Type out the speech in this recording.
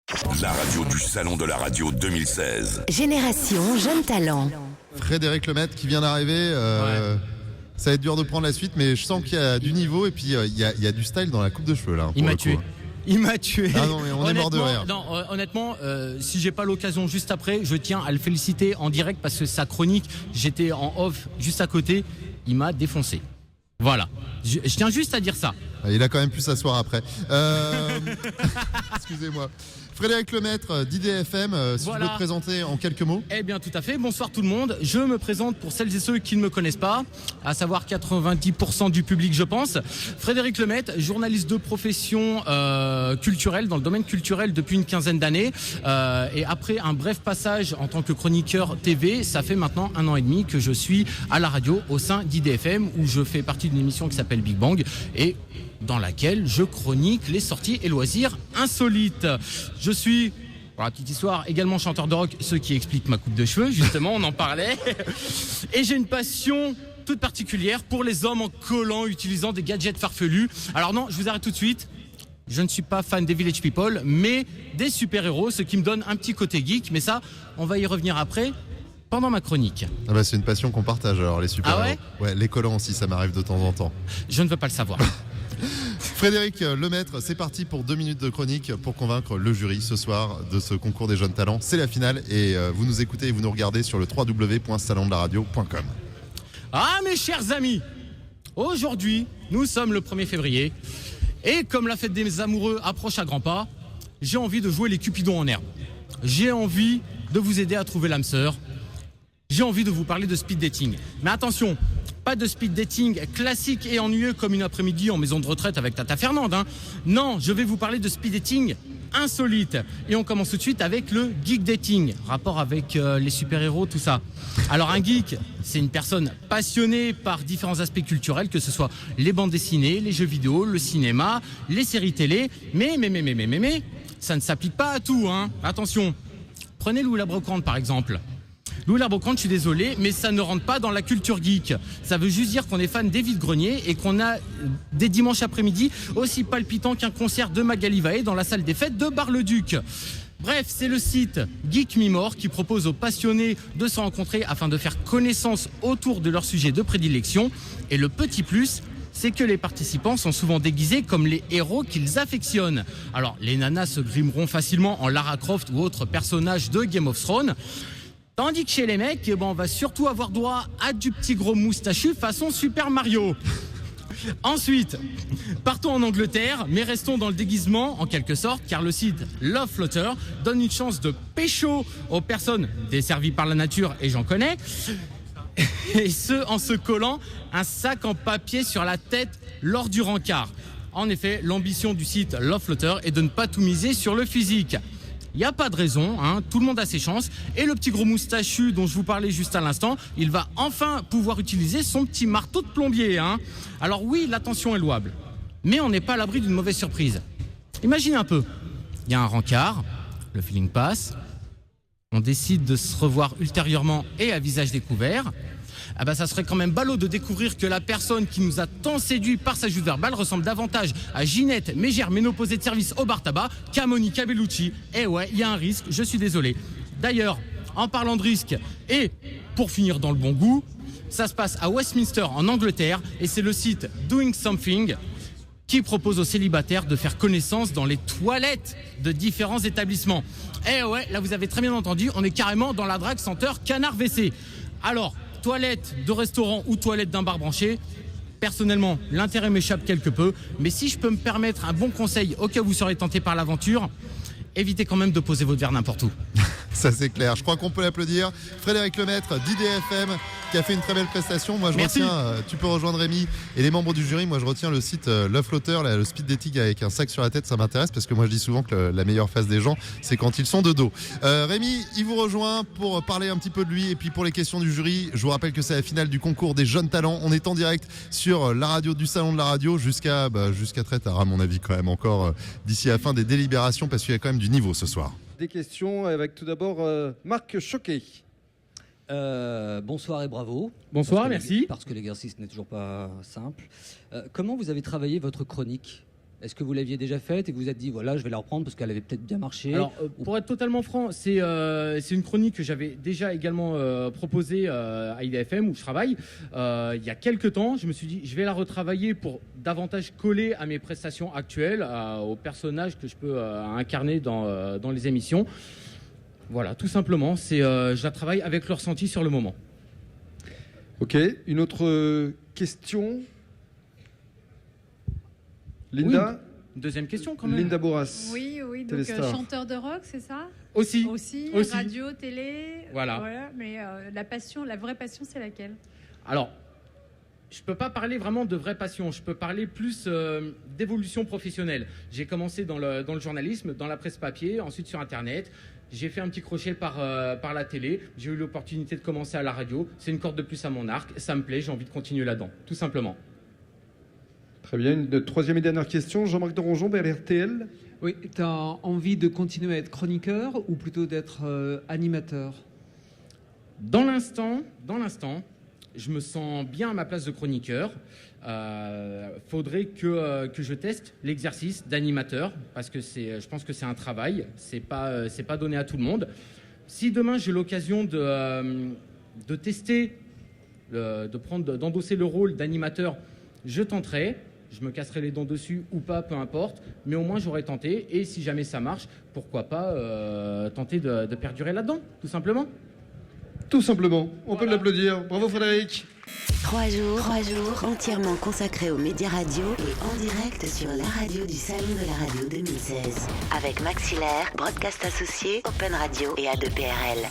La radio du Salon de la Radio 2016. Génération Jeune Talent. Frédéric Lemaitre qui vient d'arriver. Ça va être dur de prendre la suite, mais je sens qu'il y a du niveau et puis il y a du style dans la coupe de cheveux là. Il m'a tué. Il m'a tué. Ah non, mais on est mort de rire. Non, honnêtement, si j'ai pas l'occasion juste après, je tiens à le féliciter en direct parce que sa chronique, j'étais en off juste à côté, il m'a défoncé. Voilà. Je tiens juste à dire ça. Il a quand même pu s'asseoir après. Excusez-moi. Frédéric Lemaitre d'IDFM, si Voilà. tu peux te présenter en quelques mots. Eh bien, tout à fait. Bonsoir tout le monde. Je me présente pour celles et ceux qui ne me connaissent pas, à savoir 90% du public, je pense. Frédéric Lemaitre, journaliste de profession culturelle, dans le domaine culturel depuis une quinzaine d'années. Et après un bref passage en tant que chroniqueur TV, ça fait maintenant 1 an et demi que je suis à la radio au sein d'IDFM, où je fais partie d'une émission qui s'appelle Big Bang et dans laquelle je chronique les sorties et loisirs insolites. Je suis, pour la petite histoire, également chanteur de rock, ce qui explique ma coupe de cheveux, justement, on en parlait. Et j'ai une passion toute particulière pour les hommes en collant, utilisant des gadgets farfelus. Alors non, je vous arrête tout de suite. Je ne suis pas fan des Village People, mais des super-héros, ce qui me donne un petit côté geek. Mais ça, on va y revenir après, pendant ma chronique. Ah bah, c'est une passion qu'on partage alors, les super-héros. Ah ouais, les collants aussi, ça m'arrive de temps en temps. Je ne veux pas le savoir. Frédéric Lemaitre, c'est parti pour 2 minutes de chronique pour convaincre le jury ce soir de ce concours des jeunes talents. C'est la finale et vous nous écoutez et vous nous regardez sur le www.salondelaradio.com. Ah mes chers amis, aujourd'hui, nous sommes le 1er février et comme la fête des amoureux approche à grands pas, j'ai envie de jouer les cupidons en herbe. J'ai envie de vous aider à trouver l'âme sœur. J'ai envie de vous parler de speed dating. Mais attention, pas de speed dating classique et ennuyeux comme une après-midi en maison de retraite avec Tata Fernande. Hein. Non, je vais vous parler de speed dating insolite. Et on commence tout de suite avec le geek dating. Rapport avec les super-héros, tout ça. Alors un geek, c'est une personne passionnée par différents aspects culturels, que ce soit les bandes dessinées, les jeux vidéo, le cinéma, les séries télé. Mais, ça ne s'applique pas à tout. Hein. Attention, prenez Louis la Brocante par exemple. Louis la Brocante, je suis désolé, mais ça ne rentre pas dans la culture geek. Ça veut juste dire qu'on est fan des vide-greniers et qu'on a des dimanches après-midi aussi palpitants qu'un concert de Magali Vaé dans la salle des fêtes de Bar-le-Duc. Bref, c'est le site Geek Me More qui propose aux passionnés de se rencontrer afin de faire connaissance autour de leur sujet de prédilection. Et le petit plus, c'est que les participants sont souvent déguisés comme les héros qu'ils affectionnent. Alors, les nanas se grimeront facilement en Lara Croft ou autres personnages de Game of Thrones. Tandis que chez les mecs, on va surtout avoir droit à du petit gros moustachu façon Super Mario. Ensuite, partons en Angleterre, mais restons dans le déguisement en quelque sorte, car le site Love Floater donne une chance de pécho aux personnes desservies par la nature, et j'en connais, et ce en se collant un sac en papier sur la tête lors du rencard. En effet, l'ambition du site Love Floater est de ne pas tout miser sur le physique. Il n'y a pas de raison, hein, tout le monde a ses chances. Et le petit gros moustachu dont je vous parlais juste à l'instant, il va enfin pouvoir utiliser son petit marteau de plombier. Hein. Alors oui, l'attention est louable, mais on n'est pas à l'abri d'une mauvaise surprise. Imaginez un peu, il y a un rencard, le feeling passe, on décide de se revoir ultérieurement et à visage découvert. Ah bah ça serait quand même ballot de découvrir que la personne qui nous a tant séduit par sa joute verbale ressemble davantage à Ginette, mégère ménopausée de service au bar tabac, qu'à Monica Bellucci. Eh ouais, il y a un risque, je suis désolé. D'ailleurs, en parlant de risque, et pour finir dans le bon goût, ça se passe à Westminster en Angleterre et c'est le site Doing Something qui propose aux célibataires de faire connaissance dans les toilettes de différents établissements. Eh ouais, là vous avez très bien entendu, on est carrément dans la drague senteur canard WC. Alors, toilette de restaurant ou toilette d'un bar branché, personnellement, l'intérêt m'échappe quelque peu, mais si je peux me permettre un bon conseil au cas où vous serez tenté par l'aventure, évitez quand même de poser votre verre n'importe où. Ça c'est clair, je crois qu'on peut l'applaudir. Frédéric Lemaitre d'IDFM qui a fait une très belle prestation. Moi je retiens, tu peux rejoindre Rémi et les membres du jury. Moi je retiens le site Love Floater, le speed dating avec un sac sur la tête, ça m'intéresse parce que moi je dis souvent que la meilleure face des gens c'est quand ils sont de dos. Rémi, il vous rejoint pour parler un petit peu de lui et puis pour les questions du jury. Je vous rappelle que c'est la finale du concours des jeunes talents. On est en direct sur la radio du Salon de la Radio jusqu'à très tard à mon avis quand même encore d'ici la fin des délibérations parce qu'il y a quand même du niveau ce soir. Des questions avec tout d'abord Marc Choquet. Bonsoir et bravo. Bonsoir, merci. Parce que l'exercice n'est toujours pas simple. Comment vous avez travaillé votre chronique ? Est-ce que vous l'aviez déjà faite et que vous vous êtes dit, voilà, je vais la reprendre parce qu'elle avait peut-être bien marché? Alors, pour être totalement franc, c'est une chronique que j'avais déjà également proposée à IDFM où je travaille. Il y a quelques temps, je me suis dit, je vais la retravailler pour davantage coller à mes prestations actuelles, aux personnages que je peux incarner dans les émissions. Voilà, tout simplement, je la travaille avec le ressenti sur le moment. Ok, une autre question. Linda, Une deuxième question quand même. Linda Bourras. Oui, donc Téléstar. chanteur de rock, c'est ça? Aussi. Radio, télé. Voilà. Mais la vraie passion, c'est laquelle? Alors, je peux pas parler vraiment de vraie passion. Je peux parler plus d'évolution professionnelle. J'ai commencé dans le journalisme, dans la presse papier, ensuite sur Internet. J'ai fait un petit crochet par la télé. J'ai eu l'opportunité de commencer à la radio. C'est une corde de plus à mon arc. Ça me plaît. J'ai envie de continuer là-dedans, tout simplement. Très bien. Une troisième et dernière question. Jean-Marc Doronjon, RTL. Oui, tu as envie de continuer à être chroniqueur ou plutôt d'être animateur? Dans l'instant, je me sens bien à ma place de chroniqueur. Faudrait que je teste l'exercice d'animateur parce que je pense que c'est un travail. C'est pas donné à tout le monde. Si demain j'ai l'occasion de tester, d'endosser le rôle d'animateur, je tenterai. Je me casserai les dents dessus ou pas, peu importe. Mais au moins j'aurais tenté. Et si jamais ça marche, pourquoi pas tenter de perdurer là-dedans, tout simplement. Tout simplement. On peut l'applaudir. Bravo Frédéric. 3 jours entièrement consacrés aux médias radio et en direct sur la radio du Salon de la Radio 2016. Avec Maxillaire, Broadcast Associé, Open Radio et A2PRL.